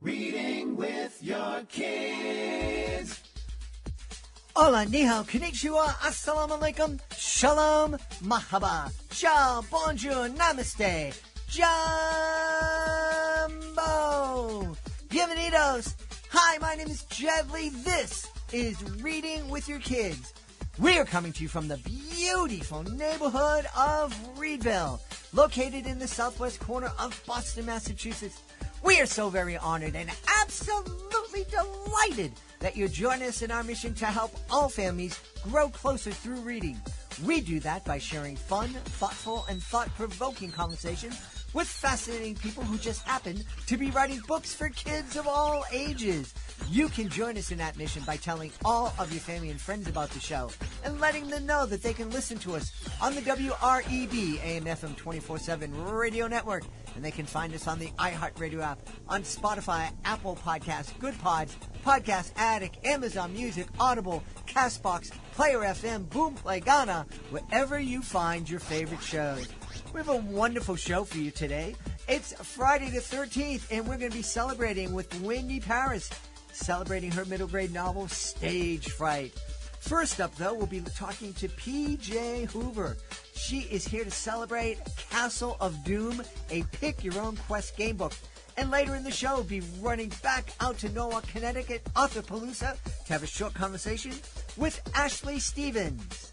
Reading with your kids. Hola, ni hao, konnichiwa, assalamu alaikum, shalom, mahaba, ciao, bonjour, namaste, jumbo, bienvenidos. Hi, my name is Jevly. This is Reading with Your Kids. We are coming to you from the beautiful neighborhood of Reedville, located in the southwest corner of Boston, Massachusetts. We are so very honored and absolutely delighted that you're joining us in our mission to help all families grow closer through reading. We do that by sharing fun, thoughtful, and thought-provoking conversation with fascinating people who just happen to be writing books for kids of all ages. You can join us in that mission by telling all of your family and friends about the show and letting them know that they can listen to us on the WREB AM/FM 24/7 radio network. And they can find us on the iHeartRadio app, on Spotify, Apple Podcasts, Good Pods, Podcast Addict, Amazon Music, Audible, CastBox, Player FM, Boomplay, Ghana, wherever you find your favorite shows. We have a wonderful show for you today. It's Friday the 13th, and we're going to be celebrating with Wendy Parris, celebrating her middle grade novel, Stage Fright. First up, though, we'll be talking to PJ Hoover. She is here to celebrate Castle of Doom, a pick-your-own-quest game book. And later in the show, we'll be running back out to Norwalk, Connecticut, Authorpalooza, to have a short conversation with Ashliegh Stevens.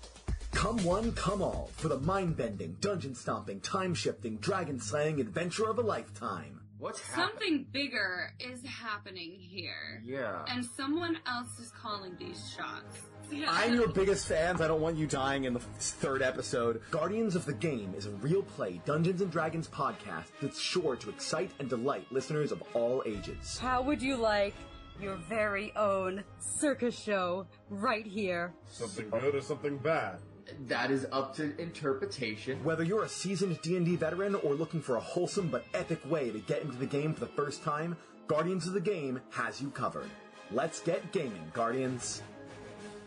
Come one, come all, for the mind-bending, dungeon-stomping, time-shifting, dragon-slaying adventure of a lifetime. What's happening? Something bigger is happening here. Yeah. And someone else is calling these shots. I'm your biggest fans. I don't want you dying in the third episode. Guardians of the Game is a real play Dungeons & Dragons podcast that's sure to excite and delight listeners of all ages. How would you like your very own circus show right here? Something good or something bad? That is up to interpretation. Whether you're a seasoned D&D veteran or looking for a wholesome but epic way to get into the game for the first time, Guardians of the Game has you covered. Let's get gaming, Guardians.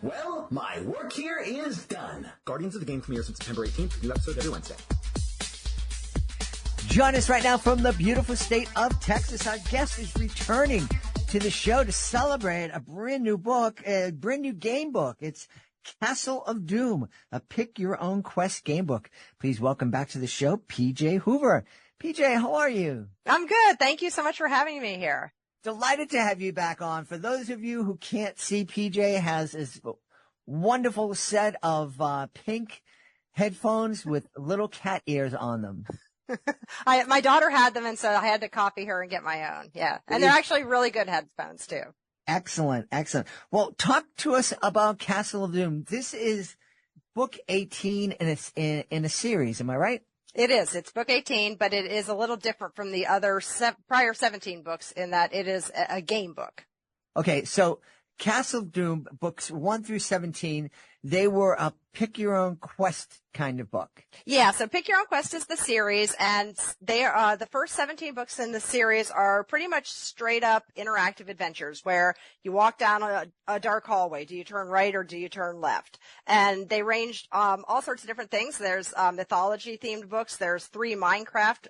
Well, my work here is done. Guardians of the Game premieres on September 18th. New episode every Wednesday. Join us right now from the beautiful state of Texas. Our guest is returning to the show to celebrate a brand new book, a brand new game book. It's Castle of Doom, a pick-your-own-quest game book. Please welcome back to the show, PJ Hoover. PJ, how are you? I'm good. Thank you so much for having me here. Delighted to have you back on. For those of you who can't see, PJ has this wonderful set of pink headphones with little cat ears on them. My daughter had them, and so I had to copy her and get my own. Yeah. And they're actually really good headphones, too. Excellent, excellent. Well, talk to us about Castle of Doom. This is book 18 in a series, am I right? It is. It's book 18, but it is a little different from the other prior 17 books in that it is a game book. Okay, so Castle of Doom, books 1 through 17, they were a pick-your-own-quest kind of book. Yeah, so Pick Your Own Quest is the series, and they are the first 17 books in the series are pretty much straight-up interactive adventures where you walk down a dark hallway. Do you turn right or do you turn left? And they ranged all sorts of different things. There's mythology-themed books. There's 3 Minecraft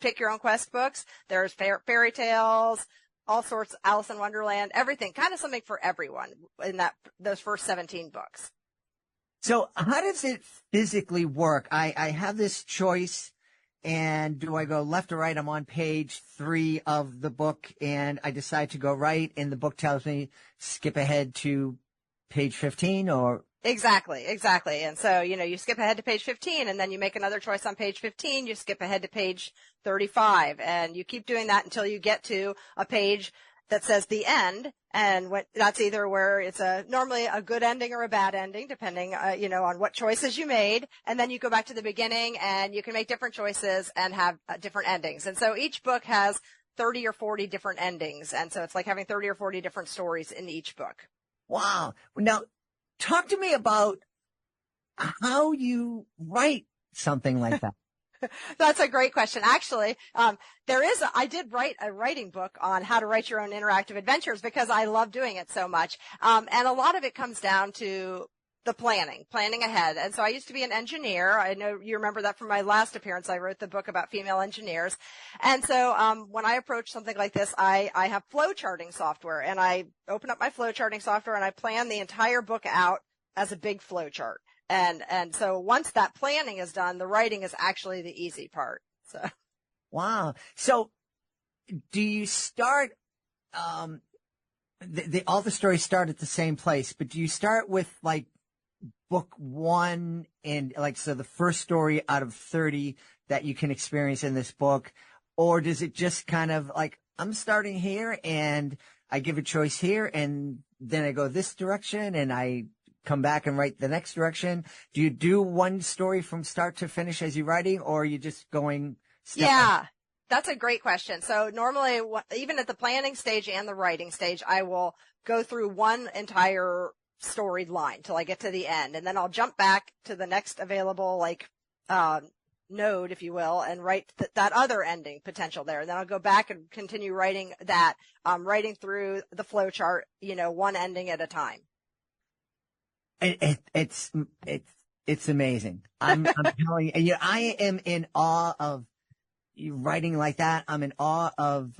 Pick Your Own Quest books. There's fairy tales, all sorts, Alice in Wonderland, everything, kind of something for everyone in those first 17 books. So how does it physically work? I have this choice, and do I go left or right? I'm on page 3 of the book, and I decide to go right, and the book tells me skip ahead to page 15, or? Exactly. And so, you skip ahead to page 15, and then you make another choice on page 15, you skip ahead to page 35, and you keep doing that until you get to a page that says the end, and that's either where it's normally a good ending or a bad ending, depending, on what choices you made, and then you go back to the beginning, and you can make different choices and have different endings. And so each book has 30 or 40 different endings, and so it's like having 30 or 40 different stories in each book. Wow. Now, talk to me about how you write something like that. That's a great question. Actually, I did write a writing book on how to write your own interactive adventures because I love doing it so much. And a lot of it comes down to the planning ahead. And so I used to be an engineer. I know you remember that from my last appearance. I wrote the book about female engineers. And so, when I approach something like this, I have flow charting software, and I open up my flow charting software and I plan the entire book out as a big flow chart. And so once that planning is done, the writing is actually the easy part. So. Wow. So do you start, all the stories start at the same place, but do you start with like book one and like, so the first story out of 30 that you can experience in this book, or does it just kind of like, I'm starting here and I give a choice here and then I go this direction and I come back and write the next direction? Do you do one story from start to finish as you're writing, or are you just going step by? That's a great question. So normally, even at the planning stage and the writing stage, I will go through one entire story line till I get to the end, and then I'll jump back to the next available node, if you will, and write that other ending potential there. And then I'll go back and continue writing that, writing through the flow chart, one ending at a time. It's amazing. I'm telling you, I am in awe of you writing like that. I'm in awe of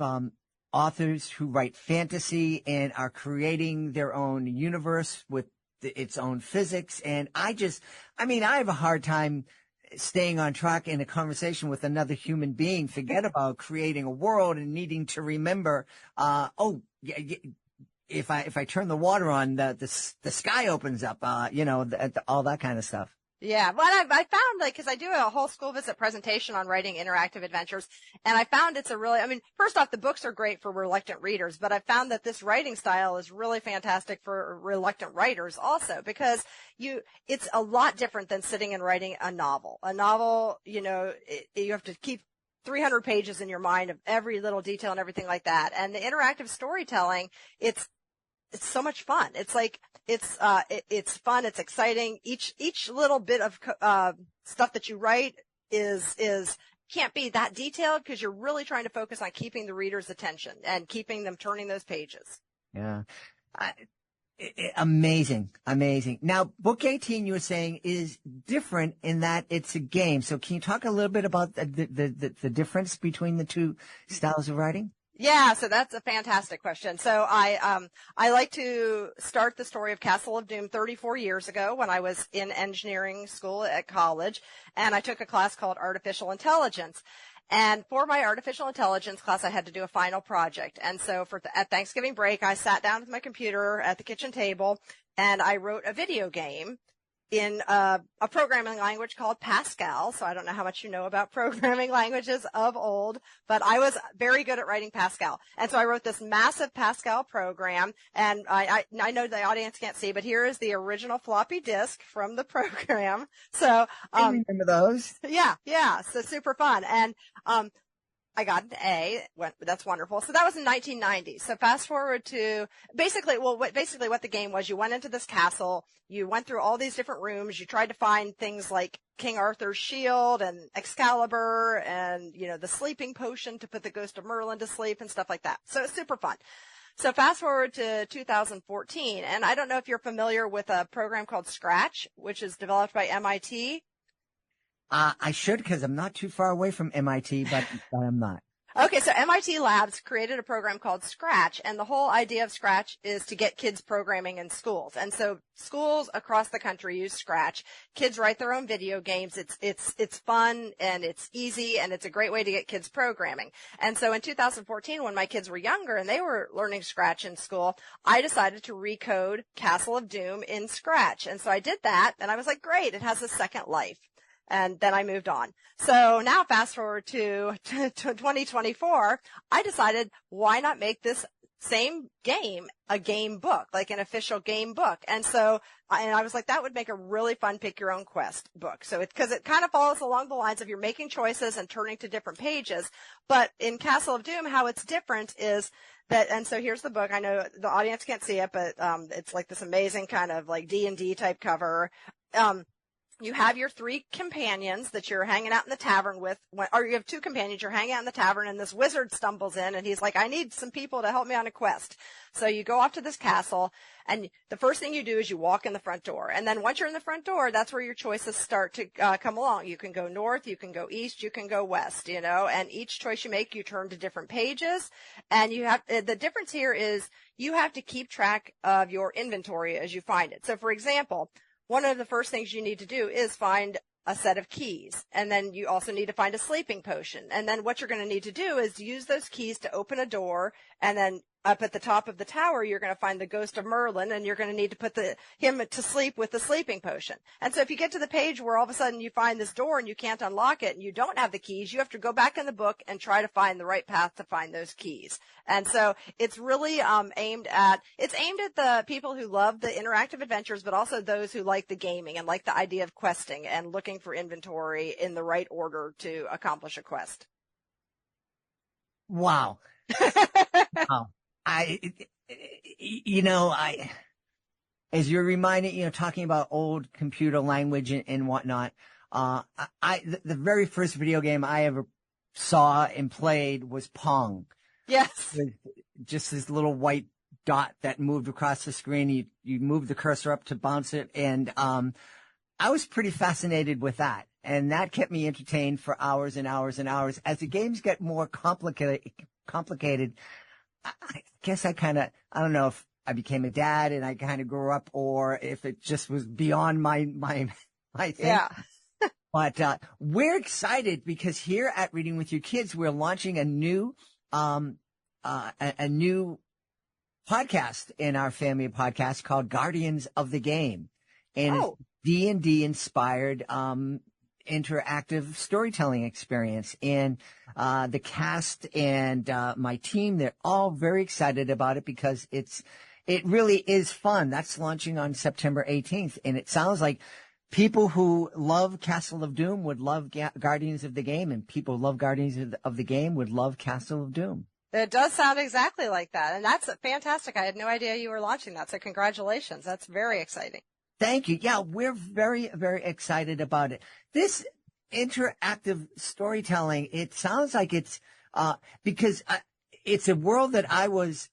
authors who write fantasy and are creating their own universe with its own physics. And I have a hard time staying on track in a conversation with another human being. Forget about creating a world and needing to remember, if I turn the water on, the sky opens up, all that kind of stuff. Yeah. Well, I found, cause I do a whole school visit presentation on writing interactive adventures, and I found first off, the books are great for reluctant readers, but I found that this writing style is really fantastic for reluctant writers also, because it's a lot different than sitting and writing a novel. A novel, you have to keep 300 pages in your mind of every little detail and everything like that. And the interactive storytelling, it's so much fun. It's it's fun. It's exciting. Each little bit of, stuff that you write can't be that detailed, because you're really trying to focus on keeping the reader's attention and keeping them turning those pages. Yeah. Amazing. Now, book 18, you were saying, is different in that it's a game. So can you talk a little bit about the difference between the two styles of writing? Yeah, so that's a fantastic question. So I like to start the story of Castle of Doom 34 years ago when I was in engineering school at college, and I took a class called Artificial Intelligence. And for my artificial intelligence class, I had to do a final project. And so at Thanksgiving break, I sat down with my computer at the kitchen table and I wrote a video game in a programming language called Pascal. So I don't know how much you know about programming languages of old, but I was very good at writing Pascal. And so I wrote this massive Pascal program, and I know the audience can't see, but here is the original floppy disk from the program. So I remember those. Yeah. So super fun. And I got an A. That's wonderful. So that was in 1990. So fast forward to basically what the game was, you went into this castle, you went through all these different rooms, you tried to find things like King Arthur's shield and Excalibur and, the sleeping potion to put the ghost of Merlin to sleep and stuff like that. So it's super fun. So fast forward to 2014, and I don't know if you're familiar with a program called Scratch, which is developed by MIT. I should, because I'm not too far away from MIT, but I'm not. Okay, so MIT Labs created a program called Scratch, and the whole idea of Scratch is to get kids programming in schools. And so schools across the country use Scratch. Kids write their own video games. It's fun and it's easy and it's a great way to get kids programming. And so in 2014, when my kids were younger and they were learning Scratch in school, I decided to recode Castle of Doom in Scratch. And so I did that, and I was like, great, it has a second life. And then I moved on. So now fast forward to 2024, I decided, why not make this same game a game book, like an official game book? And so, I was like, that would make a really fun pick your own quest book. So because it kind of follows along the lines of you're making choices and turning to different pages. But in Castle of Doom, how it's different is that, and so here's the book. I know the audience can't see it, but it's like this amazing kind of like D&D type cover. you have your 3 companions that you're hanging out in the tavern with, or you have 2 companions, you're hanging out in the tavern, and this wizard stumbles in, and he's like, I need some people to help me on a quest. So you go off to this castle, and the first thing you do is you walk in the front door. And then once you're in the front door, that's where your choices start to come along. You can go north, you can go east, you can go west, and each choice you make, you turn to different pages. And the difference here is you have to keep track of your inventory as you find it. So for example, one of the first things you need to do is find a set of keys. And then you also need to find a sleeping potion. And then what you're going to need to do is use those keys to open a door. And then up at the top of the tower, you're going to find the ghost of Merlin, and you're going to need to put him to sleep with the sleeping potion. And so if you get to the page where all of a sudden you find this door and you can't unlock it and you don't have the keys, you have to go back in the book and try to find the right path to find those keys. And so it's really aimed at the people who love the interactive adventures, but also those who like the gaming and like the idea of questing and looking for inventory in the right order to accomplish a quest. Wow. Wow. As you're reminding, talking about old computer language and whatnot, the very first video game I ever saw and played was Pong. Yes. With just this little white dot that moved across the screen. You move the cursor up to bounce it. And, I was pretty fascinated with that. And that kept me entertained for hours and hours and hours. As the games get more complicated, I guess I don't know if I became a dad and I kind of grew up, or if it just was beyond my thing. Yeah. But, we're excited because here at Reading with Your Kids, we're launching a new podcast in our family of podcasts called Guardians of the Game. And it's D&D inspired, interactive storytelling experience. And the cast and my team, they're all very excited about it because it really is fun. That's launching on September 18th. And it sounds like people who love Castle of Doom would love Guardians of the Game, and people who love Guardians of the Game would love Castle of Doom. It does sound exactly like that. And that's fantastic. I had no idea you were launching that. So congratulations. That's very exciting. Thank you. Yeah, we're very, very excited about it. This interactive storytelling, it sounds like it's, because it's a world that I was,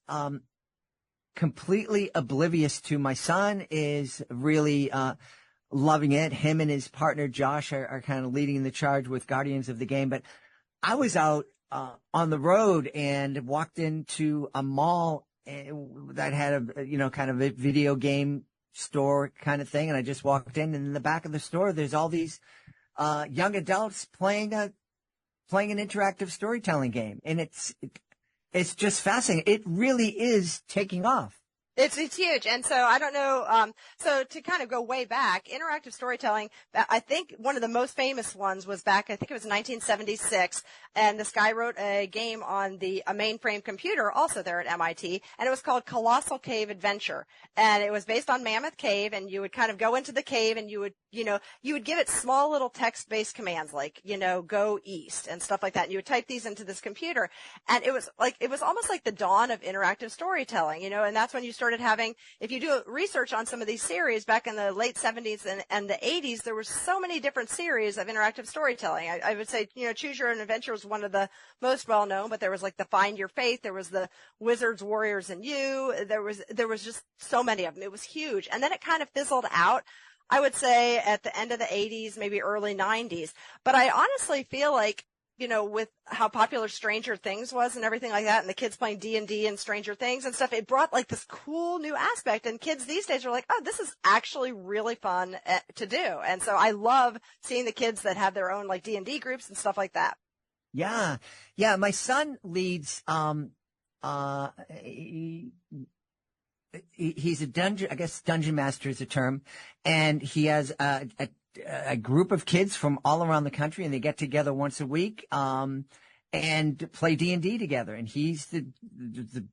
completely oblivious to. My son is really, loving it. Him and his partner, Josh, are kind of leading the charge with Guardians of the Game. But I was out, on the road and walked into a mall that had kind of a video game store kind of thing. And I just walked in, and in the back of the store, there's all these young adults playing an interactive storytelling game. And it's just fascinating. It really is taking off. It's huge. And so I don't know, so to kind of go way back, interactive storytelling, I think one of the most famous ones was back, I think it was 1976, and this guy wrote a game on a mainframe computer, also there at MIT, and it was called Colossal Cave Adventure. And it was based on Mammoth Cave, and you would kind of go into the cave, and you would give it small little text-based commands like, go east and stuff like that. And you would type these into this computer. And it was almost like the dawn of interactive storytelling, and that's when you started having, if you do research on some of these series back in the late 70s and the 80s, there were so many different series of interactive storytelling. I would say, Choose Your Own Adventure was one of the most well known, but there was like the Find Your Faith, there was the Wizards, Warriors, and You. There was just so many of them. It was huge. And then it kind of fizzled out, I would say, at the end of the 80s, maybe early 90s. But I honestly feel like, with how popular Stranger Things was and everything like that, and the kids playing D&D and Stranger Things and stuff, it brought like this cool new aspect. And kids these days are like, oh, this is actually really fun to do. And so I love seeing the kids that have their own like D&D groups and stuff like that. Yeah. Yeah. My son leads, he's a dungeon master is a term, and he has a group of kids from all around the country, and they get together once a week, and play D&D together. And he's the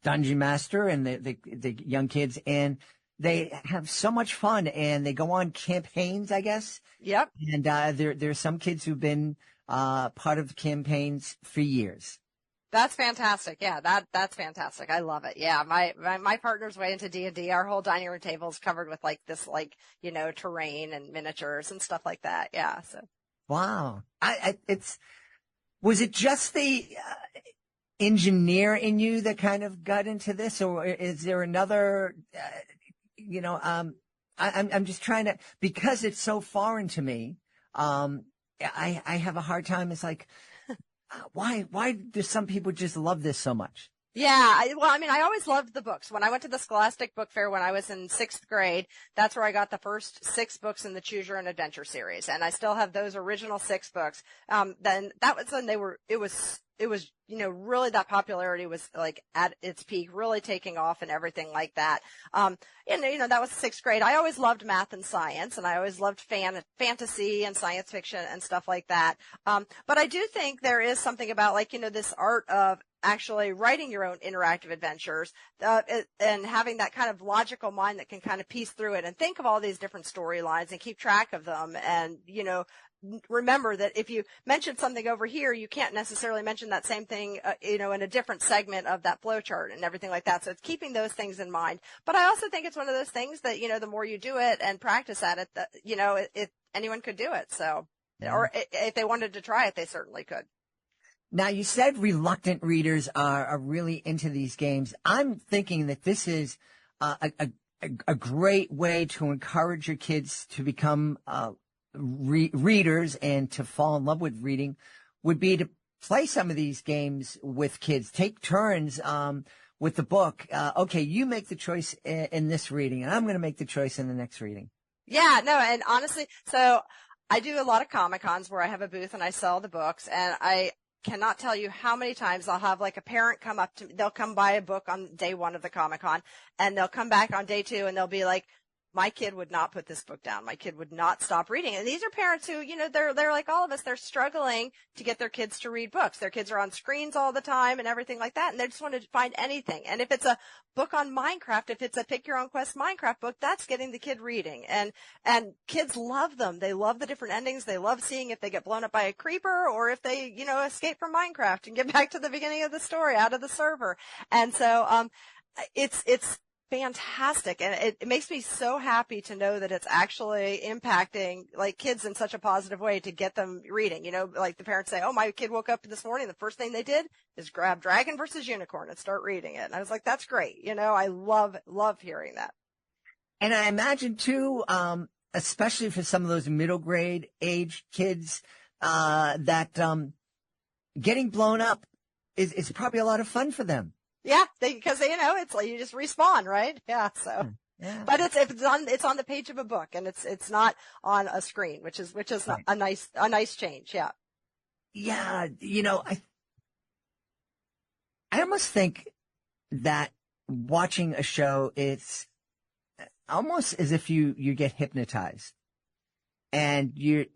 dungeon master, and the young kids, and they have so much fun, and they go on campaigns, I guess. Yep. And, there's some kids who've been, part of the campaigns for years. That's fantastic. Yeah, that's fantastic. I love it. Yeah, my partner's way into D&D. Our whole dining room table is covered with like this, like, you know, terrain and miniatures and stuff like that. Yeah. So. Wow. Was it just the engineer in you that kind of got into this, or is there another, I'm just trying to, because it's so foreign to me. I have a hard time. It's like, why do some people just love this so much? Yeah, I always loved the books. When I went to the Scholastic Book Fair when I was in 6th grade, that's where I got the first 6 books in the Choose Your Own Adventure series, and I still have those original 6 books. Then that was when it was, you know, really that popularity was like at its peak, really taking off and everything like that. And you know, that was 6th grade. I always loved math and science, and I always loved fantasy and science fiction and stuff like that. But I do think there is something about, like, you know, this art of actually writing your own interactive adventures, and having that kind of logical mind that can kind of piece through it and think of all these different storylines and keep track of them. And, you know, remember that if you mention something over here, you can't necessarily mention that same thing, you know, in a different segment of that flowchart and everything like that. So it's keeping those things in mind. But I also think it's one of those things that, you know, the more you do it and practice at it, that, you know, anyone could do it. So, or if they wanted to try it, they certainly could. Now, you said reluctant readers are really into these games. I'm thinking that this is a great way to encourage your kids to become readers and to fall in love with reading, would be to play some of these games with kids. Take turns with the book. Okay, you make the choice in this reading, and I'm going to make the choice in the next reading. Yeah, no, and honestly, so I do a lot of Comic-Cons where I have a booth and I sell the books, and I cannot tell you how many times I'll have like a parent come up to me. They'll come buy a book on day 1 of the Comic-Con, and they'll come back on day 2 and they'll be like, my kid would not put this book down. My kid would not stop reading. And these are parents who, you know, they're like all of us. They're struggling to get their kids to read books. Their kids are on screens all the time and everything like that. And they just want to find anything. And if it's a book on Minecraft, if it's a Pick Your Own Quest Minecraft book, that's getting the kid reading. And kids love them. They love the different endings. They love seeing if they get blown up by a creeper or if they, you know, escape from Minecraft and get back to the beginning of the story out of the server. And so, it's fantastic. And it makes me so happy to know that it's actually impacting like kids in such a positive way to get them reading. You know, like the parents say, oh, my kid woke up this morning. The first thing they did is grab Dragon versus Unicorn and start reading it. And I was like, that's great. You know, I love hearing that. And I imagine too, especially for some of those middle grade age kids, that, getting blown up is probably a lot of fun for them. Yeah, because you know, it's like you just respawn, right? Yeah, so. Yeah. But it's on the page of a book, and it's not on a screen, which is right. a nice change. Yeah. Yeah, you know, I almost think that watching a show, it's almost as if you get hypnotized, and you're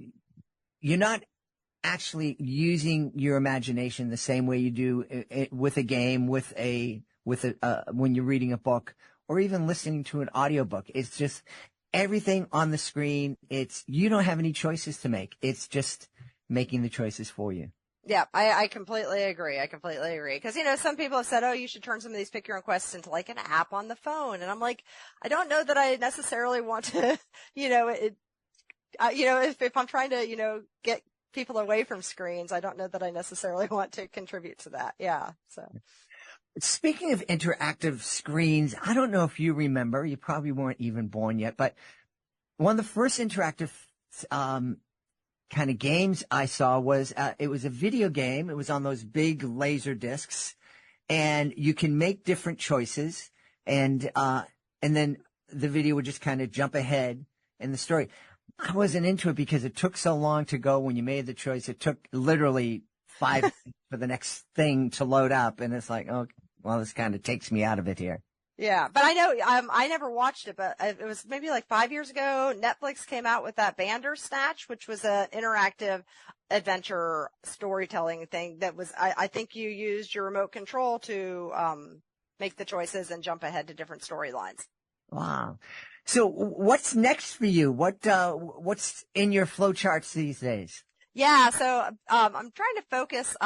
not actually using your imagination the same way you do with a game, when you're reading a book or even listening to an audiobook. It's just everything on the screen. You don't have any choices to make. It's just making the choices for you. Yeah, I completely agree. Because, you know, some people have said, oh, you should turn some of these Pick Your Own Quests into like an app on the phone. And I'm like, I don't know that I necessarily want to, you know, if I'm trying to, you know, get people away from screens, I don't know that I necessarily want to contribute to that. Yeah. So, speaking of interactive screens, I don't know if you remember, you probably weren't even born yet, but one of the first interactive kind of games I saw was it was a video game. It was on those big laser discs, and you can make different choices, and then the video would just kind of jump ahead in the story. I wasn't into it because it took so long to go when you made the choice. It took literally 5 minutes for the next thing to load up. And it's like, oh, well, this kind of takes me out of it here. Yeah. But I know, I never watched it, but it was maybe like 5 years ago. Netflix came out with that Bandersnatch, which was an interactive adventure storytelling thing that was, I think you used your remote control to, make the choices and jump ahead to different storylines. Wow. So what's next for you? What's in your flowcharts these days? Yeah, so I'm trying to focus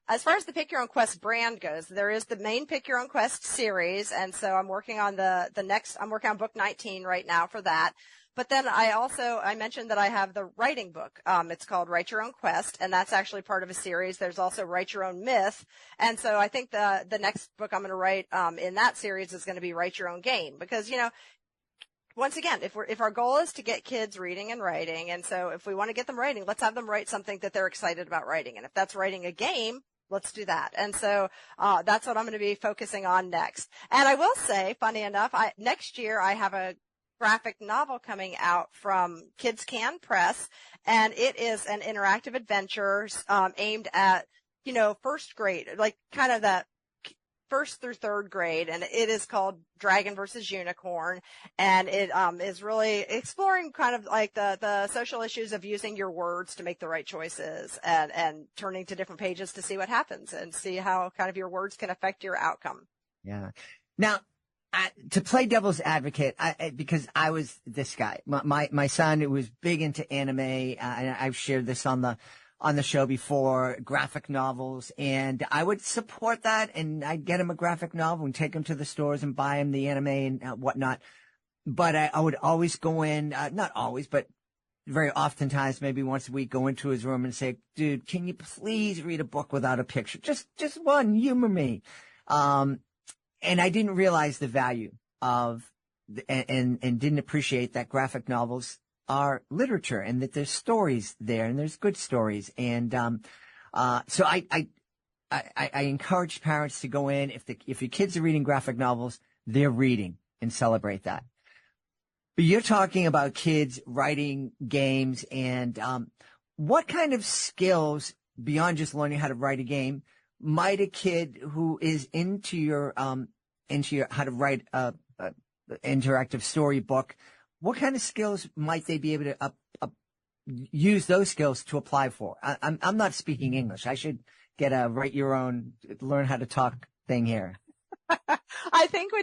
as far as the Pick Your Own Quest brand goes. There is the main Pick Your Own Quest series, and so I'm working on I'm working on book 19 right now for that. But then I mentioned that I have the writing book. It's called Write Your Own Quest, and that's actually part of a series. There's also Write Your Own Myth, and so I think the next book I'm going to write in that series is going to be Write Your Own Game, because once again, if our goal is to get kids reading and writing, and so if we want to get them writing, let's have them write something that they're excited about writing. And if that's writing a game, let's do that. And so that's what I'm going to be focusing on next. And I will say, funny enough, next year I have a graphic novel coming out from Kids Can Press, and it is an interactive adventure aimed at, first grade, like kind of that first through third grade, and it is called Dragon versus Unicorn, and it is really exploring kind of like the social issues of using your words to make the right choices, and turning to different pages to see what happens and see how kind of your words can affect your outcome. Yeah. Now, to play devil's advocate, because I was this guy, my son, was big into anime, and I've shared this on the show before, graphic novels, and I would support that, and I'd get him a graphic novel and take him to the stores and buy him the anime and whatnot. But I would always go in, not always, but very oftentimes, maybe once a week, go into his room and say, dude, can you please read a book without a picture? Just one, humor me. And I didn't realize the value of, and didn't appreciate that graphic novels are literature, and that there's stories there, and there's good stories. And so I encourage parents to go in, if your kids are reading graphic novels, they're reading, and celebrate that. But you're talking about kids writing games, and what kind of skills beyond just learning how to write a game might a kid who is into your how to write a interactive storybook, what kind of skills might they be able to use those skills to apply for? I'm not speaking English. I should get a write your own, learn how to talk thing here. I think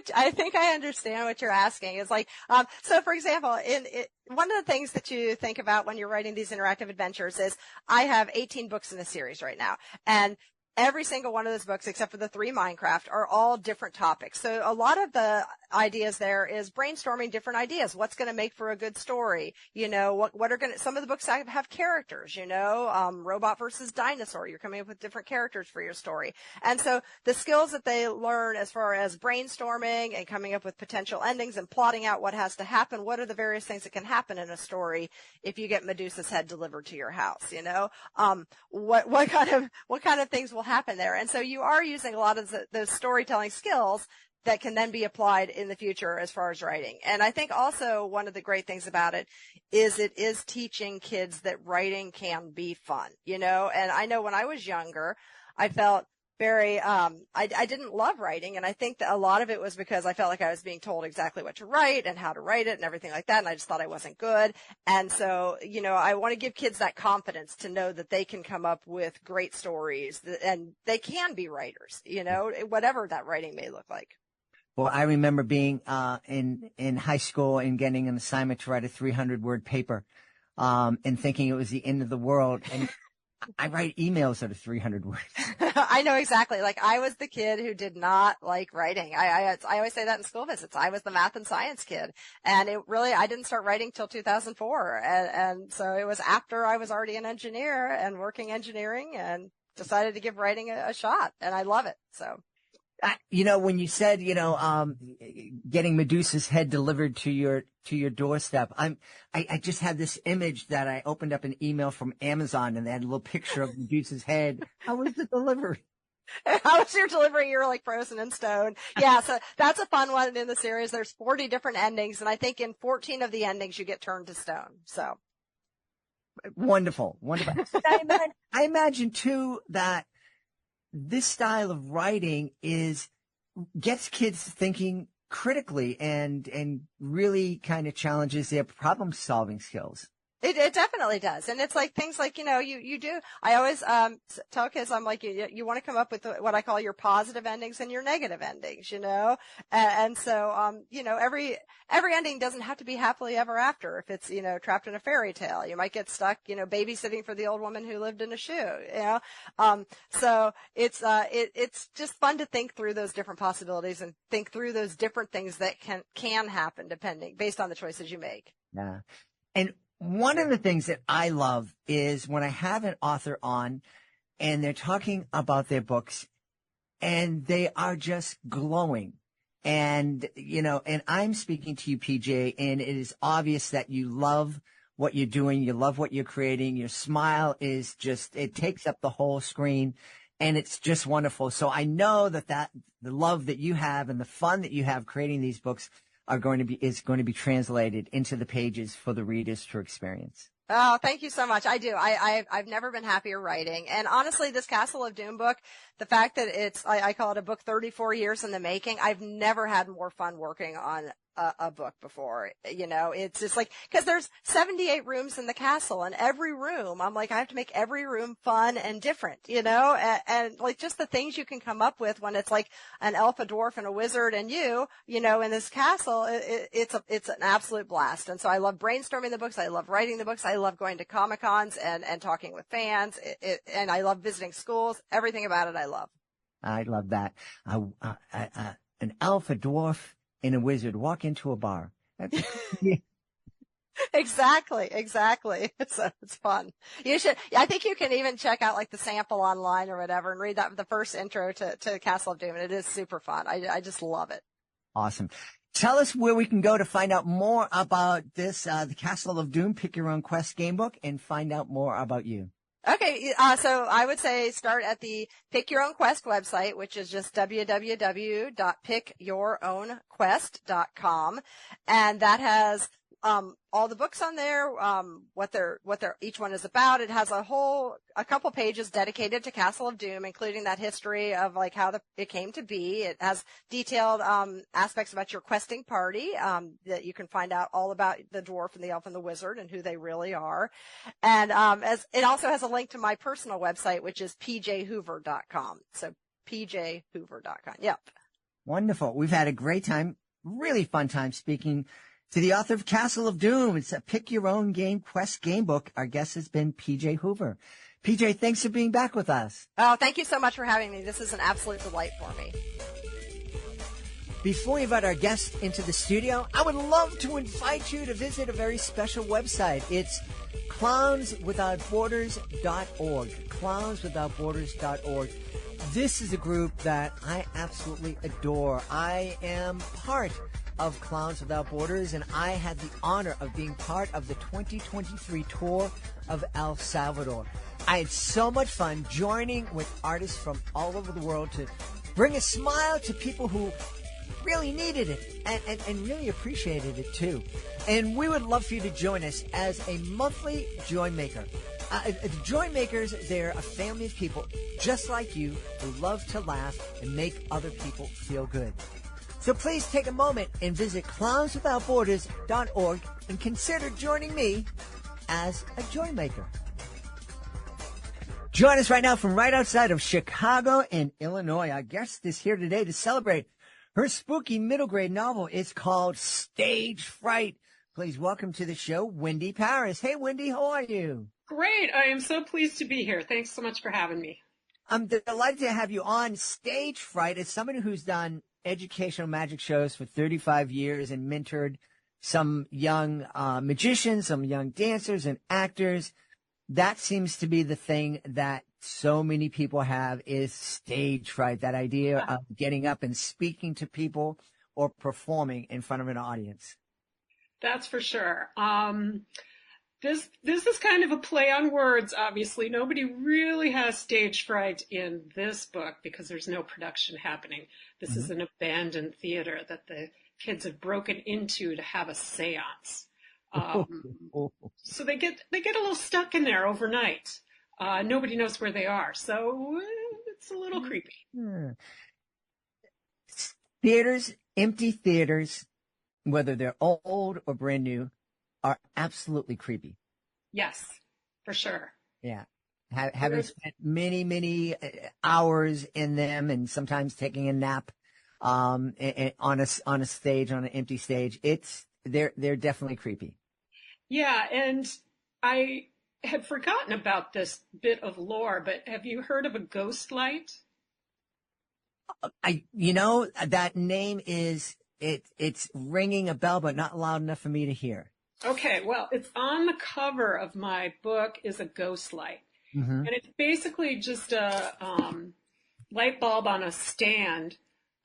I understand what you're asking is like, so for example, one of the things that you think about when you're writing these interactive adventures is I have 18 books in a series right now, and every single one of those books, except for the 3 Minecraft, are all different topics. So a lot of the ideas there is brainstorming different ideas. What's going to make for a good story? Some of the books have characters, robot versus dinosaur. You're coming up with different characters for your story. And so the skills that they learn as far as brainstorming and coming up with potential endings and plotting out what has to happen, what are the various things that can happen in a story if you get Medusa's head delivered to your house, what kind of things will happen there. And so you are using a lot of those storytelling skills that can then be applied in the future as far as writing. And I think also one of the great things about it is teaching kids that writing can be fun, and I know when I was younger, I felt very, I didn't love writing. And I think that a lot of it was because I felt like I was being told exactly what to write and how to write it and everything like that. And I just thought I wasn't good. And so, I want to give kids that confidence to know that they can come up with great stories and they can be writers, whatever that writing may look like. Well, I remember being, in high school and getting an assignment to write a 300-word paper, and thinking it was the end of the world. And I write emails that are 300 words. I know exactly. Like I was the kid who did not like writing. I always say that in school visits. I was the math and science kid, and I didn't start writing till 2004. And so it was after I was already an engineer and working engineering, and decided to give writing a shot, and I love it. So. When you said, getting Medusa's head delivered to your doorstep, I just had this image that I opened up an email from Amazon, and they had a little picture of Medusa's head. How was the delivery? How was your delivery? You were like frozen in stone. Yeah. So that's a fun one in the series. There's 40 different endings, and I think in 14 of the endings you get turned to stone. So. Wonderful. I imagine too that this style of writing gets kids thinking critically and really kind of challenges their problem solving skills. It definitely does. And it's like things like, you do, I always, tell kids, I'm like, you want to come up with what I call your positive endings and your negative endings, and so, every ending doesn't have to be happily ever after. If it's, trapped in a fairy tale, you might get stuck, babysitting for the old woman who lived in a shoe, so it's just fun to think through those different possibilities and think through those different things that can happen based on the choices you make. Yeah. And one of the things that I love is when I have an author on and they're talking about their books and they are just glowing. And, and I'm speaking to you, PJ, and it is obvious that you love what you're doing. You love what you're creating. Your smile is it takes up the whole screen and it's just wonderful. So I know that the love that you have and the fun that you have creating these books is going to be translated into the pages for the readers to experience. Oh, thank you so much. I do. I've never been happier writing. And honestly, this Castle of Doom book, the fact that I call it a book 34 years in the making, I've never had more fun working on a book before. It's just like, cause there's 78 rooms in the castle and every room, I'm like, I have to make every room fun and different, and like just the things you can come up with when it's like an elf, a dwarf, and a wizard and in this castle, it's an absolute blast. And so I love brainstorming the books. I love writing the books. I love going to Comic-Cons and talking with fans. And I love visiting schools. Everything about it I love. I love that. An elf, a dwarf, and a wizard walk into a bar. Exactly. It's fun. You should, I think you can even check out like the sample online or whatever and read the first intro to Castle of Doom. And it is super fun. I just love it. Awesome. Tell us where we can go to find out more about this, the Castle of Doom, Pick Your Own Quest game book, and find out more about you. Okay, so I would say start at the Pick Your Own Quest website, which is just www.pickyourownquest.com, and that has all the books on there, what each one is about. It has a couple pages dedicated to Castle of Doom, including that history of like how it came to be. It has detailed aspects about your questing party that you can find out all about the dwarf and the elf and the wizard and who they really are. And as it also has a link to my personal website, which is pjhoover.com. So pjhoover.com. Yep. Wonderful. We've had a great time, really fun time speaking to the author of Castle of Doom. It's a Pick Your Own Game Quest game book. Our guest has been PJ Hoover. PJ, thanks for being back with us. Oh, thank you so much for having me. This is an absolute delight for me. Before we invite our guest into the studio, I would love to invite you to visit a very special website. It's clownswithoutborders.org. Clownswithoutborders.org. This is a group that I absolutely adore. I am part of Clowns Without Borders, and I had the honor of being part of the 2023 tour of El Salvador. I had so much fun joining with artists from all over the world to bring a smile to people who really needed it and really appreciated it too. And we would love for you to join us as a monthly Joy Maker. The Joy Makers, they're a family of people just like you who love to laugh and make other people feel good. So please take a moment and visit clownswithoutborders.org and consider joining me as a Joy Maker. Join us right now from right outside of Chicago in Illinois. Our guest is here today to celebrate her spooky middle grade novel. It's called Stage Fright. Please welcome to the show, Wendy Parris. Hey, Wendy, how are you? Great. I am so pleased to be here. Thanks so much for having me. I'm delighted to have you on. Stage Fright. As somebody who's done educational magic shows for 35 years and mentored some young magicians, some young dancers and actors, that seems to be the thing that so many people have is stage fright, that idea of getting up and speaking to people or performing in front of an audience. That's for sure. This is kind of a play on words, obviously. Nobody really has stage fright in this book because there's no production happening. This is an abandoned theater that the kids have broken into to have a séance. So they get a little stuck in there overnight. Nobody knows where they are. So it's a little creepy. Theaters, empty theaters, whether they're old or brand new, are absolutely creepy. Yes, for sure. Yeah. Having spent many hours in them and sometimes taking a nap, on a stage, on an empty stage, they're definitely creepy. Yeah. And I had forgotten about this bit of lore, but have you heard of a ghost light? That name it's ringing a bell, but not loud enough for me to hear. Okay. Well, it's on the cover of my book is a ghost light. Mm-hmm. And it's basically just a light bulb on a stand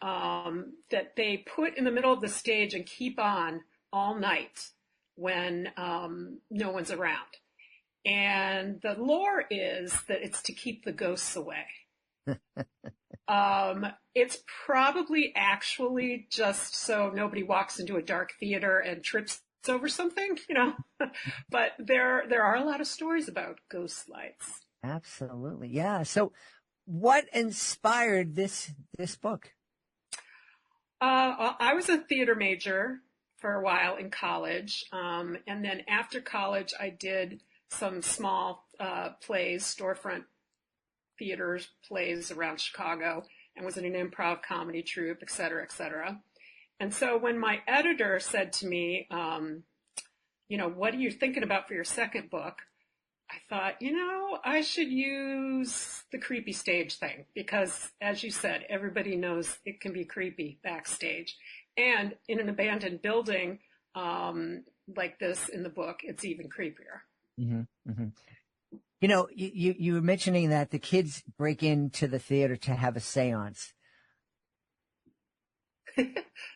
that they put in the middle of the stage and keep on all night when no one's around. And the lore is that it's to keep the ghosts away. It's probably actually just so nobody walks into a dark theater and trips over something, but there are a lot of stories about ghost lights. Absolutely. Yeah. So what inspired this book? I was a theater major for a while in college. And then after college, I did some small plays, storefront theaters, plays around Chicago, and was in an improv comedy troupe, et cetera, et cetera. And so when my editor said to me, what are you thinking about for your second book? I thought, I should use the creepy stage thing because, as you said, everybody knows it can be creepy backstage. And in an abandoned building like this in the book, it's even creepier. Mm-hmm, mm-hmm. You were mentioning that the kids break into the theater to have a séance.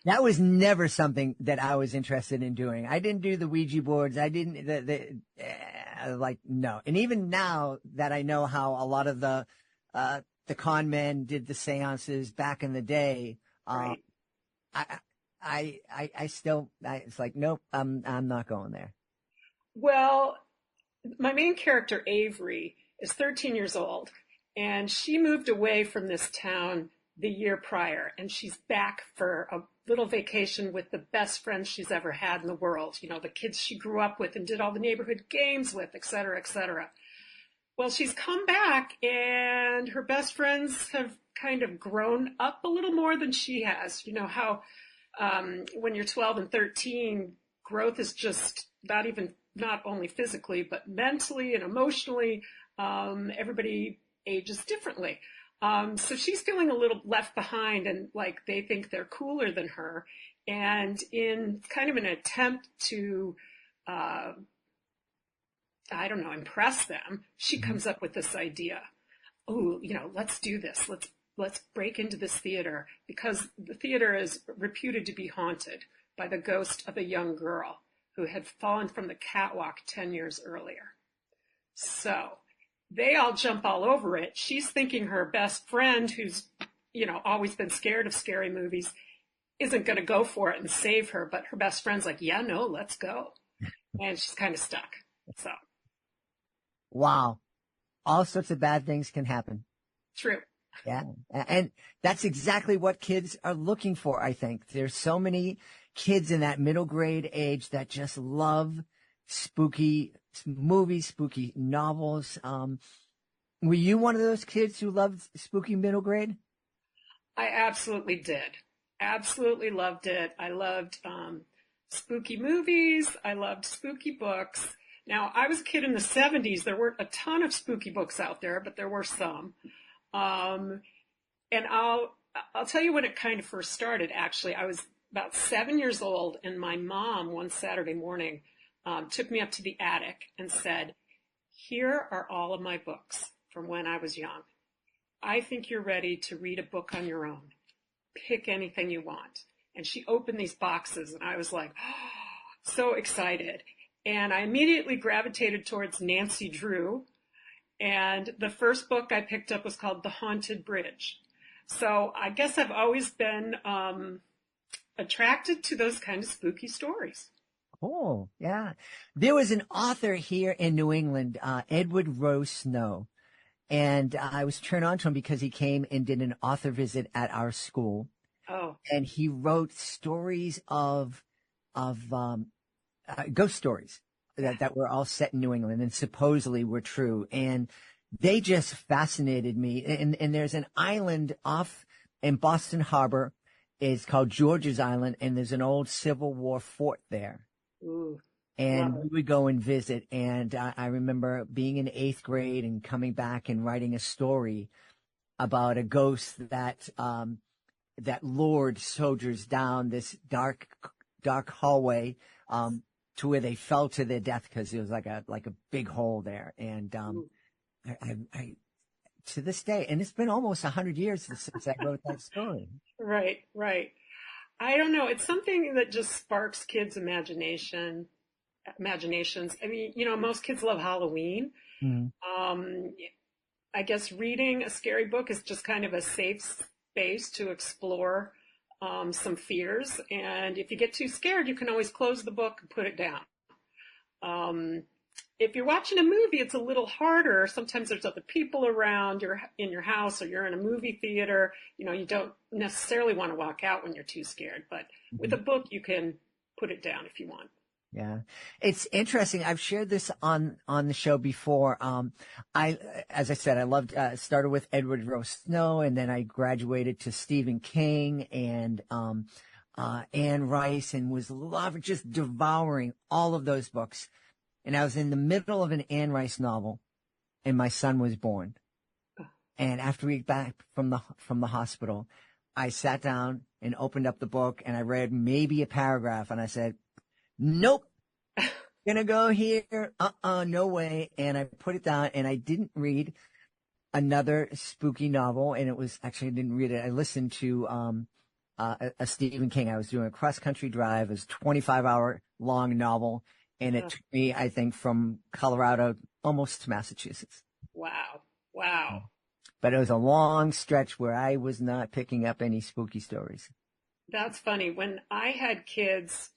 That was never something that I was interested in doing. I didn't do the Ouija boards. I didn't, no. And even now that I know how a lot of the con men did the séances back in the day, right. It's like, nope, I'm not going there. Well, my main character, Avery, is 13 years old, and she moved away from this town the year prior, and she's back for a little vacation with the best friends she's ever had in the world. The kids she grew up with and did all the neighborhood games with, et cetera, et cetera. Well, she's come back, and her best friends have kind of grown up a little more than she has. You know how when you're 12 and 13, growth is just not only physically, but mentally and emotionally. Everybody ages differently. So she's feeling a little left behind and like they think they're cooler than her. And in kind of an attempt to, impress them, she comes up with this idea. Oh, let's do this. Let's break into this theater because the theater is reputed to be haunted by the ghost of a young girl who had fallen from the catwalk 10 years earlier. So they all jump all over it. She's thinking her best friend, who's, always been scared of scary movies, isn't going to go for it and save her. But her best friend's like, yeah, no, let's go. And she's kind of stuck. So. Wow. All sorts of bad things can happen. True. Yeah. And that's exactly what kids are looking for, I think. There's so many kids in that middle grade age that just love spooky movies, spooky novels. Were you one of those kids who loved spooky middle grade? I absolutely did. Absolutely loved it. I loved spooky movies. I loved spooky books. Now, I was a kid in the 70s. There weren't a ton of spooky books out there, but there were some. And I'll tell you when it kind of first started, actually. I was about 7 years old, and my mom, one Saturday morning, took me up to the attic and said, here are all of my books from when I was young. I think you're ready to read a book on your own. Pick anything you want. And she opened these boxes, and I was like, oh, so excited. And I immediately gravitated towards Nancy Drew. And the first book I picked up was called The Haunted Bridge. So I guess I've always been attracted to those kind of spooky stories. Oh, yeah. There was an author here in New England, Edward Rose Snow. And I was turned on to him because he came and did an author visit at our school. Oh. And he wrote stories of ghost stories. that were all set in New England and supposedly were true. And they just fascinated me. And there's an island off in Boston Harbor. It's called George's Island, and there's an old Civil War fort there. Ooh. And we would go and visit. And I remember being in 8th grade and coming back and writing a story about a ghost that lured soldiers down this dark hallway, to where they fell to their death because it was like a big hole there. And, I to this day, and it's been almost 100 years since I wrote that story. Right. I don't know. It's something that just sparks kids' imaginations. I mean, most kids love Halloween. Mm-hmm. I guess reading a scary book is just kind of a safe space to explore some fears. And if you get too scared, you can always close the book and put it down. If you're watching a movie, it's a little harder. Sometimes there's other people around. You're in your house or you're in a movie theater. You don't necessarily want to walk out when you're too scared. But with a book, you can put it down if you want. Yeah. It's interesting. I've shared this on the show before. As I said, I loved, started with Edward Rose Snow, and then I graduated to Stephen King and, Anne Rice, and was just devouring all of those books. And I was in the middle of an Anne Rice novel, and my son was born. And after we got back from the hospital, I sat down and opened up the book, and I read maybe a paragraph, and I said, nope, gonna go here. No way. And I put it down, and I didn't read another spooky novel. And it was actually, I didn't read it. I listened to, a Stephen King. I was doing a cross country drive. It was a 25-hour long novel. And it took me, I think, from Colorado almost to Massachusetts. Wow. But it was a long stretch where I was not picking up any spooky stories. That's funny. When I had kids,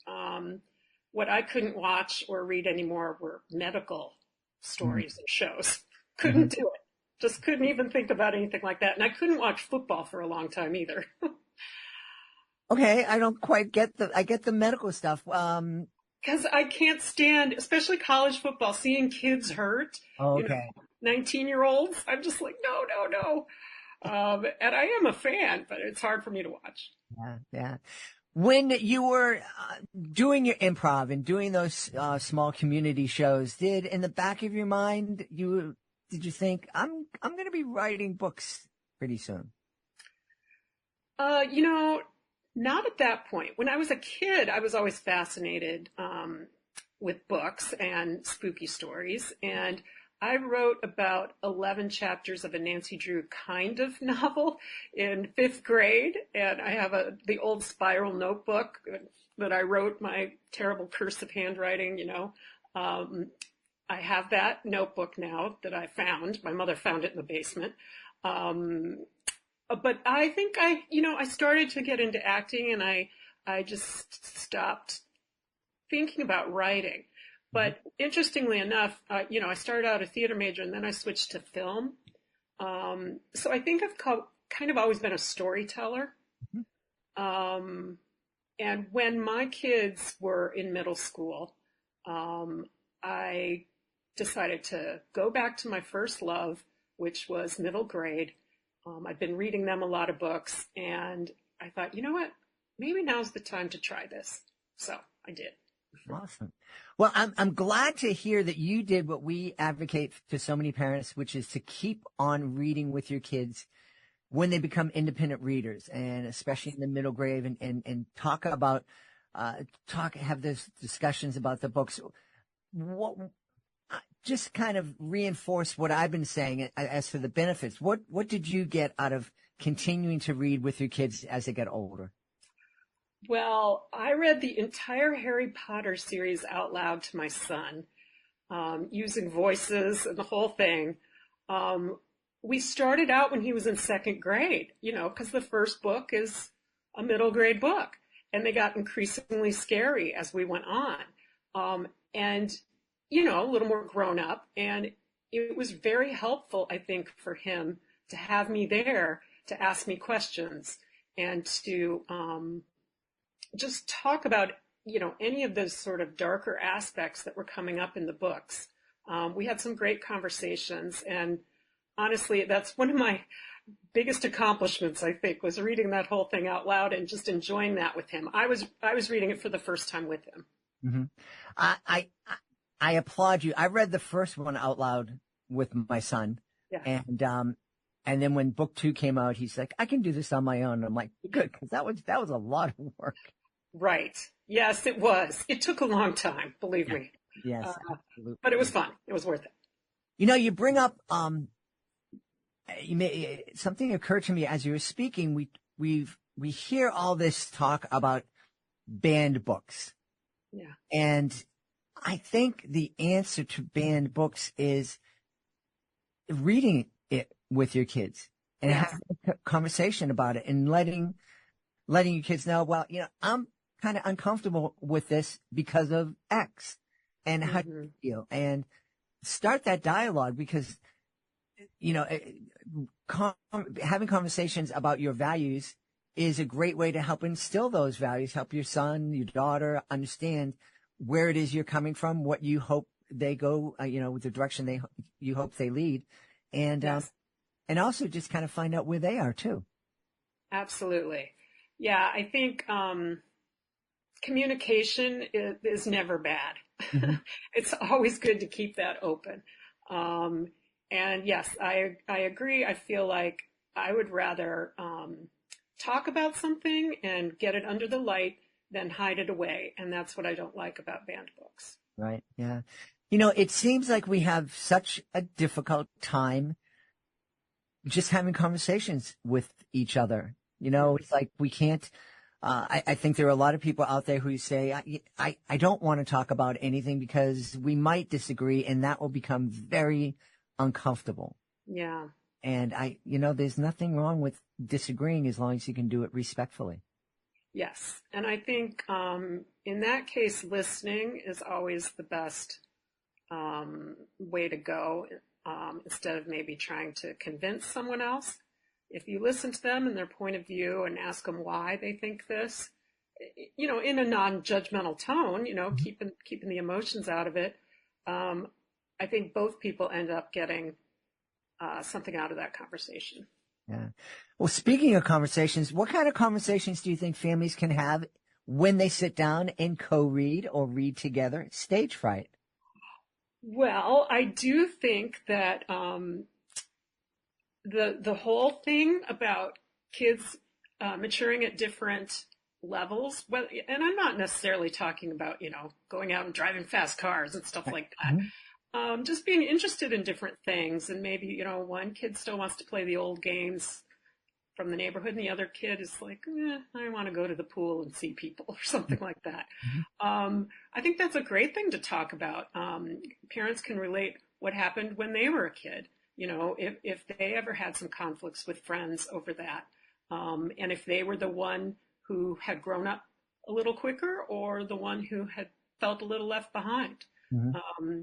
what I couldn't watch or read anymore were medical stories and shows. Couldn't do it. Just couldn't even think about anything like that. And I couldn't watch football for a long time either. Okay, I don't quite get I get the medical stuff. Because I can't stand, especially college football, seeing kids hurt. Okay. 19-year-olds. I'm just like, no. And I am a fan, but it's hard for me to watch. Yeah. When you were doing your improv and doing those small community shows, in the back of your mind, did you think, I'm going to be writing books pretty soon? Not at that point. When I was a kid, I was always fascinated with books and spooky stories. And I wrote about 11 chapters of a Nancy Drew kind of novel in 5th grade. And I have the old spiral notebook that I wrote my terrible cursive handwriting, I have that notebook now that I found. My mother found it in the basement. But I think I started to get into acting, and I just stopped thinking about writing. But interestingly enough, I started out a theater major, and then I switched to film. So I think I've kind of always been a storyteller. And when my kids were in middle school, I decided to go back to my first love, which was middle grade. I've been reading them a lot of books, and I thought, you know what? Maybe now's the time to try this. So I did. Awesome. Well, I'm glad to hear that you did what we advocate to so many parents, which is to keep on reading with your kids when they become independent readers, and especially in the middle grade, and have those discussions about the books. Just kind of reinforce what I've been saying as for the benefits. What did you get out of continuing to read with your kids as they get older? Well, I read the entire Harry Potter series out loud to my son, using voices and the whole thing. We started out when he was in 2nd grade, because the first book is a middle grade book, and they got increasingly scary as we went on. And a little more grown up. And it was very helpful, I think, for him to have me there to ask me questions and to just talk about, any of those sort of darker aspects that were coming up in the books. We had some great conversations, and honestly, that's one of my biggest accomplishments, I think, was reading that whole thing out loud and just enjoying that with him. I was reading it for the first time with him. Mm-hmm. I applaud you. I read the first one out loud with my son. Yeah. And then when book 2 came out, he's like, I can do this on my own. I'm like, good, because that was a lot of work. Right. Yes, it was. It took a long time, believe me. Yes, absolutely. But it was fun. It was worth it. You bring up, something occurred to me as you were speaking. We hear all this talk about banned books. Yeah. And I think the answer to banned books is reading it with your kids and having a conversation about it and letting your kids know, well, I'm kind of uncomfortable with this because of X, and how do you feel? And start that dialogue, because, having conversations about your values is a great way to help instill those values, help your son, your daughter understand where it is you're coming from, what you hope they go, the direction you hope they lead. And, and also just kind of find out where they are too. Absolutely. Yeah. I think, communication is never bad. Mm-hmm. It's always good to keep that open. And yes, I agree. I feel like I would rather, talk about something and get it under the light than hide it away. And that's what I don't like about banned books. Right. Yeah. It seems like we have such a difficult time just having conversations with each other. It's like we can't, I think there are a lot of people out there who say, I don't want to talk about anything because we might disagree, and that will become very uncomfortable. Yeah. And there's nothing wrong with disagreeing as long as you can do it respectfully. Yes. And I think, in that case, listening is always the best, way to go, instead of maybe trying to convince someone else. If you listen to them and their point of view and ask them why they think this, in a non-judgmental tone, keeping the emotions out of it, I think both people end up getting something out of that conversation. Yeah. Well, speaking of conversations, what kind of conversations do you think families can have when they sit down and co-read or read together? Stage fright. Well, I do think that the whole thing about kids maturing at different levels, and I'm not necessarily talking about, going out and driving fast cars and stuff like that. Mm-hmm. Just being interested in different things, and maybe, one kid still wants to play the old games from the neighborhood, and the other kid is like, I want to go to the pool and see people or something like that. Mm-hmm. I think that's a great thing to talk about. Parents can relate what happened when they were a kid. If they ever had some conflicts with friends over that, and if they were the one who had grown up a little quicker or the one who had felt a little left behind. Mm-hmm.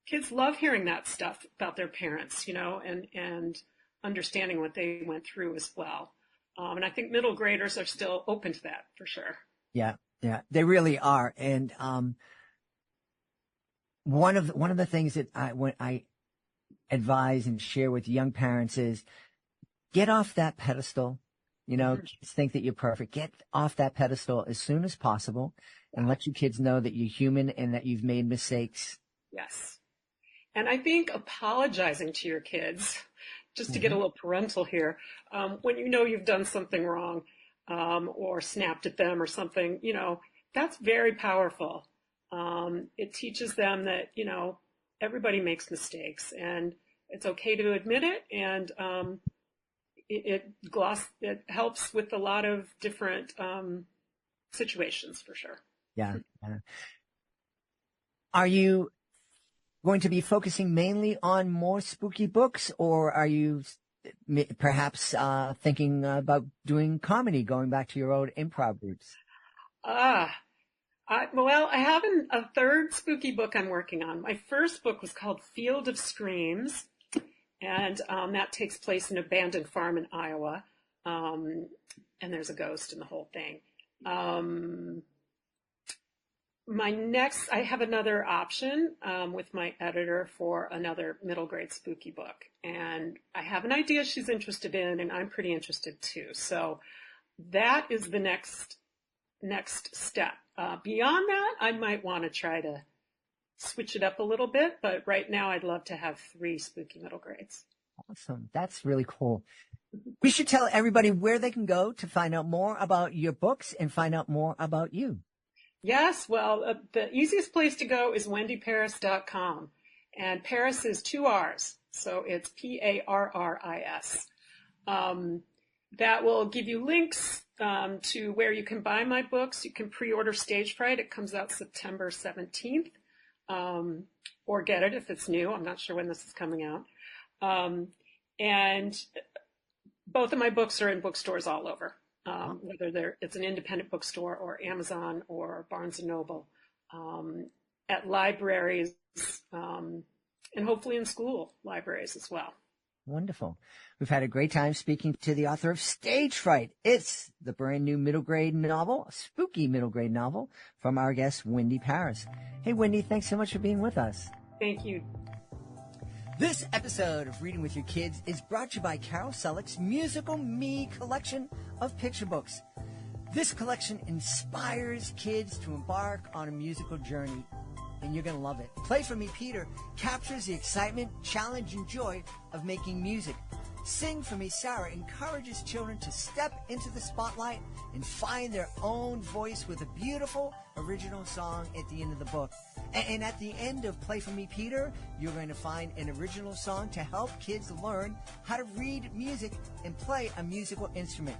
Kids love hearing that stuff about their parents, and understanding what they went through as well. And I think middle graders are still open to that for sure. Yeah, they really are. And one of the things that I advise and share with young parents is get off that pedestal. Kids think that you're perfect. Get off that pedestal as soon as possible and let your kids know that you're human and that you've made mistakes. Yes. And I think apologizing to your kids, just to get a little parental here, when you've done something wrong, or snapped at them or something, that's very powerful. It teaches them that, everybody makes mistakes and it's okay to admit it. And, it helps with a lot of different, situations for sure. Yeah. Are you going to be focusing mainly on more spooky books, or are you perhaps thinking about doing comedy, going back to your old improv roots? I have a third spooky book I'm working on. My first book was called Field of Screams, and that takes place in an abandoned farm in Iowa, and there's a ghost in the whole thing. I have another option with my editor for another middle grade spooky book. And I have an idea she's interested in, and I'm pretty interested too. So that is the next step. Beyond that, I might want to try to switch it up a little bit, but right now I'd love to have 3 spooky middle grades. Awesome. That's really cool. We should tell everybody where they can go to find out more about your books and find out more about you. Yes, well, the easiest place to go is wendyparris.com. And Parris is 2 R's, so it's Parris. That will give you links to where you can buy my books. You can pre-order Stage Fright. It comes out September 17th, or get it if it's new. I'm not sure when this is coming out. And both of my books are in bookstores all over, whether it's an independent bookstore or Amazon or Barnes & Noble, at libraries, and hopefully in school libraries as well. Wonderful. We've had a great time speaking to the author of Stage Fright. It's the brand new middle grade novel, a spooky middle grade novel from our guest, Wendy Parris. Hey, Wendy, thanks so much for being with us. Thank you. This episode of Reading with Your Kids is brought to you by Carol Selleck's Musical Me collection of picture books. This collection inspires kids to embark on a musical journey, and you're going to love it. Play For Me, Peter captures the excitement, challenge, and joy of making music. Sing For Me, Sarah encourages children to step into the spotlight and find their own voice with a beautiful original song at the end of the book. And at the end of Play For Me, Peter, you're going to find an original song to help kids learn how to read music and play a musical instrument.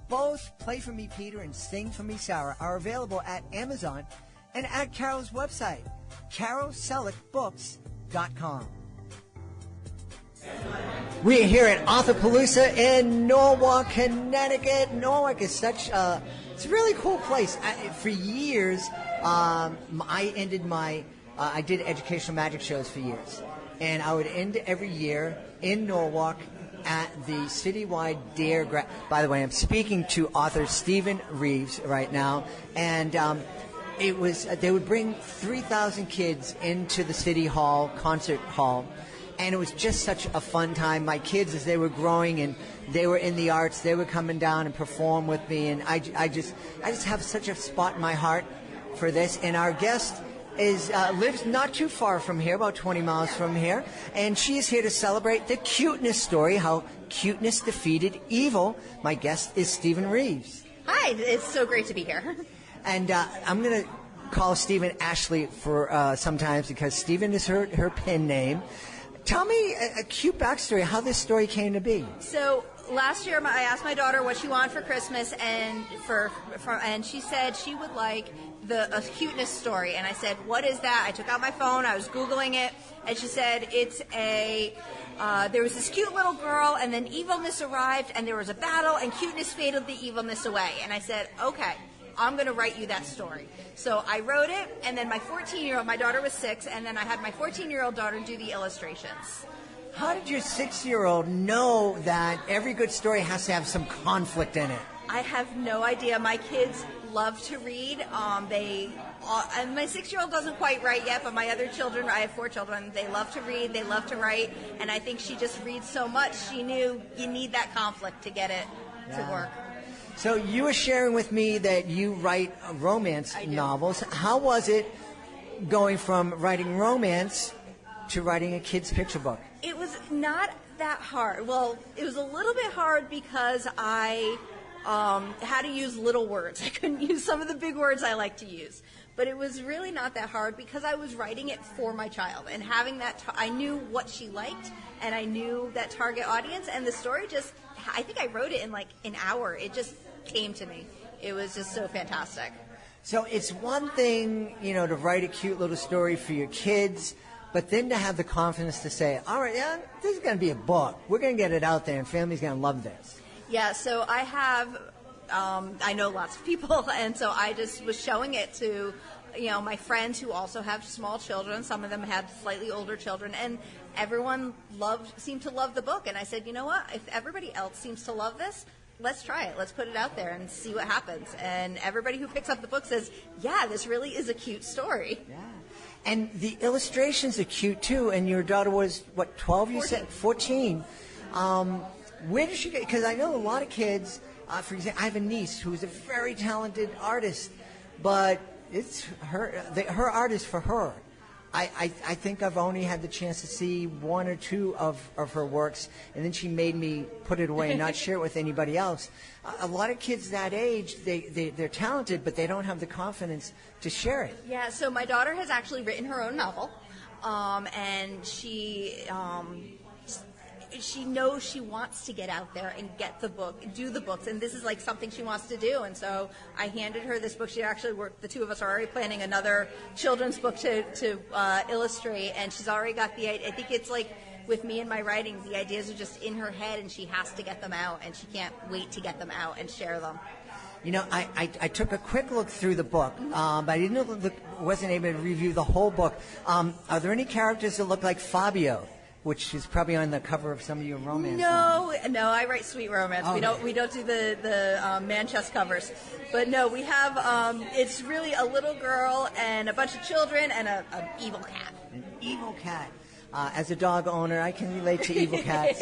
Both Play For Me, Peter and Sing For Me, Sarah are available at Amazon and at Carol's website, carolselleckbooks.com. We're here at Authorpalooza in Norwalk, Connecticut. Norwalk is such it's a really cool place. For years, I did educational magic shows for years. And I would end every year in Norwalk at the citywide Dare. By the way, I'm speaking to author Stephen Reeves right now. And it was they would bring 3,000 kids into the city hall, concert hall. And it was just such a fun time. My kids, as they were growing and they were in the arts, they were coming down and perform with me. And I just have such a spot in my heart for this. And our guest lives not too far from here, about 20 miles from here. And she is here to celebrate the cuteness story, how cuteness defeated evil. My guest is Stephen Reeves. Hi, it's so great to be here. And I'm going to call Stephen Ashliegh for sometimes because Stephen is her pen name. Tell me a cute backstory, how this story came to be. So last year, I asked my daughter what she wanted for Christmas, and and she said she would like a cuteness story. And I said, "What is that?" I took out my phone, I was Googling it, and she said it's there was this cute little girl, and then evilness arrived, and there was a battle, and cuteness faded the evilness away. And I said, "Okay, I'm going to write you that story." So I wrote it, and then my daughter was 6, and then I had my 14-year-old daughter do the illustrations. How did your 6-year-old know that every good story has to have some conflict in it? I have no idea. My kids love to read. And my 6-year-old doesn't quite write yet, but my other children, I have 4 children, they love to read, they love to write, and I think she just reads so much, she knew you need that conflict to get it to work. So you were sharing with me that you write romance novels. How was it going from writing romance to writing a kid's picture book? It was not that hard. Well, it was a little bit hard because I had to use little words. I couldn't use some of the big words I like to use. But it was really not that hard because I was writing it for my child. And having that, I knew what she liked, and I knew that target audience. And the story I think I wrote it in like an hour. It just came to me. It was just so fantastic. So it's one thing, to write a cute little story for your kids, but then to have the confidence to say, all right, yeah, this is going to be a book. We're going to get it out there, and family's going to love this. Yeah, so I have, I know lots of people, and so I just was showing it to, my friends who also have small children. Some of them had slightly older children, and everyone seemed to love the book. And I said, you know what, if everybody else seems to love this, let's try it. Let's put it out there and see what happens. And everybody who picks up the book says, yeah, this really is a cute story. Yeah. And the illustrations are cute, too. And your daughter was, 12 you 14. said? 14. Where did she get, because I know a lot of kids, for example, I have a niece who's a very talented artist, but it's her art is for her. I think I've only had the chance to see one or two of her works, and then she made me put it away and not share it with anybody else. A lot of kids that age, they're talented, but they don't have the confidence to share it. Yeah, so my daughter has actually written her own novel, and she knows she wants to get out there and get the book, do the books, and this is like something she wants to do. And so I handed her this book. She actually worked, the two of us are already planning another children's book to illustrate, and she's already got the idea. I think it's like with me and my writing, the ideas are just in her head, and she has to get them out, and she can't wait to get them out and share them. You know, I took a quick look through the book, but I wasn't able to review the whole book. Are there any characters that look like Fabio, which is probably on the cover of some of your romance novels? No, I write sweet romance. Okay. We don't do the man chest covers, but no, we have. It's really a little girl and a bunch of children and an evil cat. An evil cat. As a dog owner, I can relate to evil cats.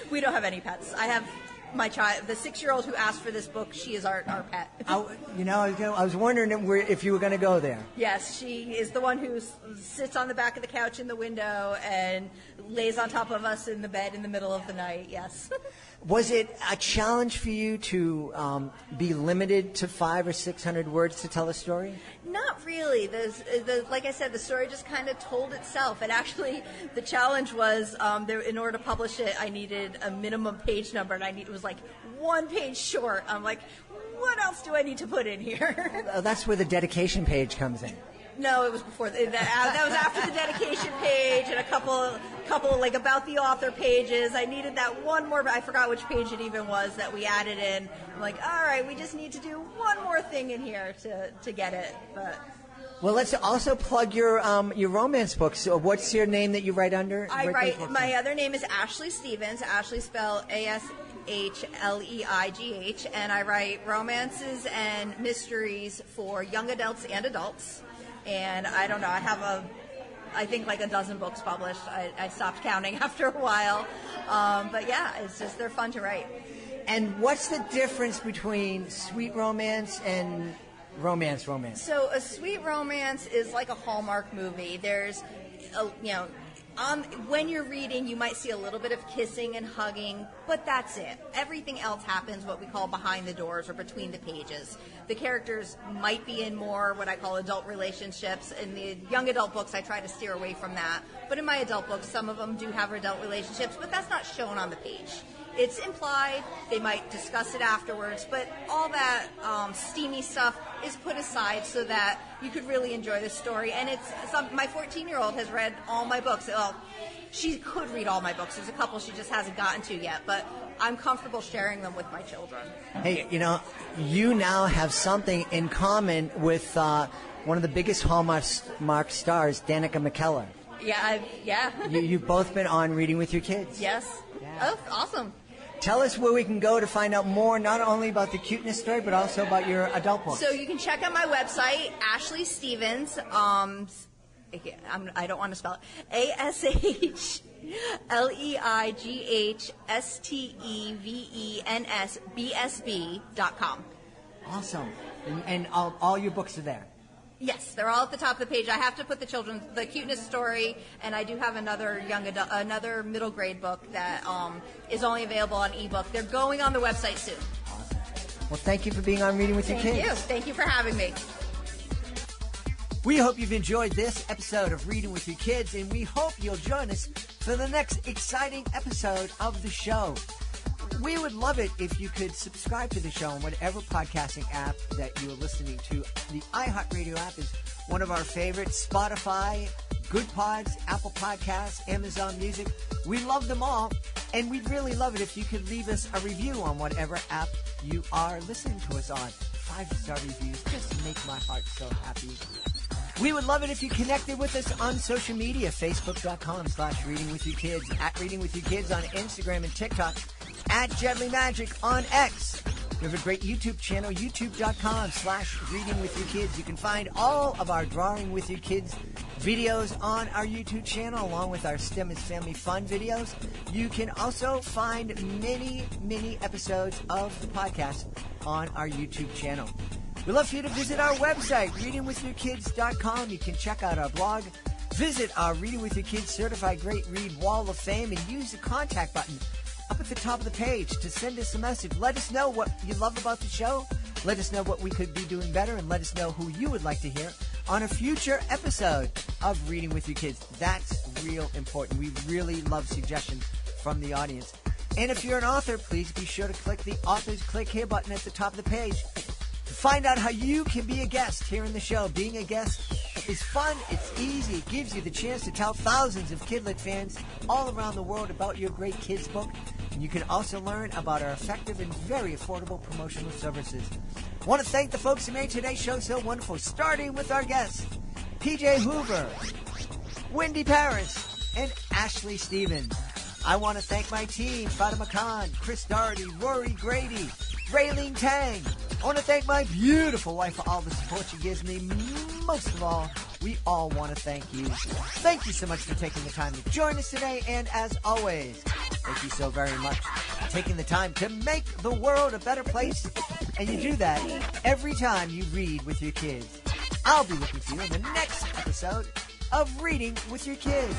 We don't have any pets. I have my child, the 6-year-old who asked for this book. She is our pet. I was wondering if you were going to go there. Yes, she is the one who sits on the back of the couch in the window and lays on top of us in the bed in the middle of the night. Yes. Was it a challenge for you to be limited to 500 or 600 words to tell a story? Not really. Like I said, the story just kind of told itself. And actually, the challenge was, in order to publish it, I needed a minimum page number, and it was like 1 page short. I'm like, what else do I need to put in here? That's where the dedication page comes in. No, it was before that was after the dedication page and a couple like about the author pages. I needed that one more, but I forgot which page it even was that we added in. I'm like, all right, we just need to do one more thing in here to get it. But well, let's also plug your romance books. So what's your name that you write under? My other name is Ashliegh Stevens. Ashliegh spelled ASHLEIGH, and I write romances and mysteries for young adults and adults. And I don't know, I have I think like a dozen books published. I stopped counting after a while. But yeah, they're fun to write. And what's the difference between sweet romance and romance? So a sweet romance is like a Hallmark movie. There's, when you're reading, you might see a little bit of kissing and hugging, but that's it. Everything else happens what we call behind the doors or between the pages. The characters might be in more what I call adult relationships. In the young adult books, I try to steer away from that. But in my adult books, some of them do have adult relationships, but that's not shown on the page. It's implied. They might discuss it afterwards, but all that steamy stuff is put aside so that you could really enjoy the story. And my 14-year-old has read all my books. Well, she could read all my books. There's a couple she just hasn't gotten to yet, but I'm comfortable sharing them with my children. Hey, you now have something in common with one of the biggest Hallmark stars, Danica McKellar. Yeah. You've both been on Reading with Your Kids. Yes. Yeah. Oh, awesome. Tell us where we can go to find out more, not only about the cuteness story, but also about your adult books. So you can check out my website, Ashliegh Stevens. I don't want to spell it. ASHLEIGHSTEVENSBSB.com. Awesome. And all your books are there. Yes, they're all at the top of the page. I have to put the cuteness story, and I do have another middle grade book that is only available on ebook. They're going on the website soon. Awesome. Well, thank you for being on Reading with Your Kids. Thank you for having me. We hope you've enjoyed this episode of Reading with Your Kids, and we hope you'll join us for the next exciting episode of the show. We would love it if you could subscribe to the show on whatever podcasting app that you are listening to. The iHeartRadio app is one of our favorites. Spotify, Good Pods, Apple Podcasts, Amazon Music. We love them all, and we'd really love it if you could leave us a review on whatever app you are listening to us on. 5-star reviews just make my heart so happy. We would love it if you connected with us on social media, Facebook.com/ReadingWithYourKids, @ReadingWithYourKids on Instagram and TikTok, at Jedley Magic on X. We have a great YouTube channel, youtube.com/reading with your kids. You can find all of our Drawing with Your Kids videos on our YouTube channel, along with our STEM is Family Fun videos. You can also find many, many episodes of the podcast on our YouTube channel. We'd love for you to visit our website, readingwithyourkids.com. You can check out our blog, visit our Reading with Your Kids Certified Great Read Wall of Fame, and use the contact button up at the top of the page to send us a message. Let us know what you love about the show. Let us know what we could be doing better, and let us know who you would like to hear on a future episode of Reading with Your Kids. That's real important. We really love suggestions from the audience. And if you're an author, please be sure to click the Authors Click Here button at the top of the page to find out how you can be a guest here in the show. Being a guest is fun, it's easy, it gives you the chance to tell thousands of Kidlit fans all around the world about your great kids book. And you can also learn about our effective and very affordable promotional services. I want to thank the folks who made today's show so wonderful, starting with our guests, PJ Hoover, Wendy Parris, and Ashliegh Stevens. I want to thank my team, Fatima Khan, Chris Doherty, Rory Grady, Raylene Tang. I want to thank my beautiful wife for all the support she gives me. Most of all, we all want to thank you. Thank you so much for taking the time to join us today. And as always, thank you so very much for taking the time to make the world a better place. And you do that every time you read with your kids. I'll be looking for you in the next episode of Reading with Your Kids.